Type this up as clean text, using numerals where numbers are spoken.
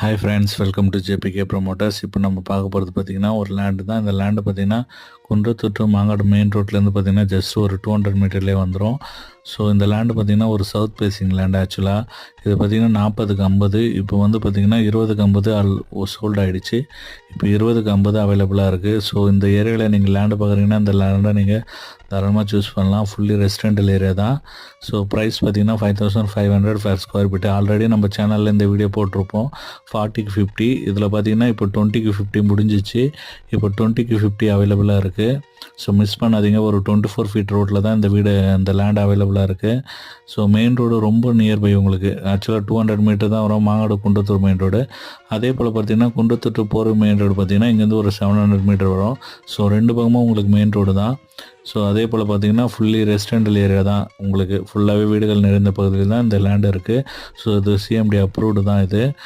Hi friends, welcome to JBK promoters. இப்போ நம்ம பார்க்க போகிறது பார்த்திங்கன்னா ஒரு லேண்டு தான். இந்த லேண்டு பார்த்திங்கன்னா குன்றத்தூர் டு மாங்காடு மெயின் ரோட்லேருந்து பார்த்திங்கன்னா ஜஸ்ட் ஒரு 200 மீட்டர்லேயே வந்துடும். ஸோ இந்த லேண்டு பார்த்திங்கன்னா ஒரு சவுத் ஃபேஸிங் லேண்டு. ஆக்சுவலாக இது பார்த்திங்கன்னா 40க்கு 50. இப்போ வந்து பார்த்திங்கன்னா 20க்கு 50 சோல்ட் ஆகிடுச்சு. இப்போ 20க்கு 50 அவைலபிளாக இருக்குது. ஸோ இந்த ஏரியாவில் நீங்கள் லேண்டு பார்க்குறீங்கன்னா இந்த லேண்டை நீங்கள் தாராளமாக சூஸ் பண்ணலாம். ஃபுல்லி ரெசிடென்டல் ஏரியா தான். ஸோ ப்ரைஸ் பார்த்திங்கன்னா 5500 per ஸ்கொயர் ஃபீட்டு. ஆல்ரெடி நம்ம சேனலில் இந்த வீடியோ போட்டிருப்போம். 40க்கு 50. இதில் பார்த்திங்கன்னா இப்போ 20க்கு 50 முடிஞ்சிச்சு. இப்போ 20க்கு 50 அவைலபிளாக இருக்குது. ஸோ மிஸ் பண்ணாதீங்க. ஒரு 24 ஃபீட் ரோட்டில் தான் இந்த லேண்ட் அவைலபிளாக இருக்குது. ஸோ மெயின் ரோடு ரொம்ப நியர்பை உங்களுக்கு. ஆக்சுவலாக 200 மீட்டர் தான் வரும் மாங்காடு குன்றத்தூர் மெயின் ரோடு. அதே போல் பார்த்திங்கன்னா குன்றத்தூர் டு போகிற மெயின் ரோடு பார்த்திங்கன்னா இங்கேருந்து ஒரு 700 மீட்டர் வரும். ஸோ ரெண்டு பக்கமும் உங்களுக்கு மெயின் ரோடு தான். ஸோ அதே போல் பார்த்திங்கன்னா ஃபுல்லி ரெசிடென்டல் ஏரியா தான். உங்களுக்கு ஃபுல்லாகவே வீடுகள் நிறைந்த பகுதியில் தான் இந்த லேண்டு இருக்குது. ஸோ இது சிஎம்டி அப்ரூவ்டு தான் இது.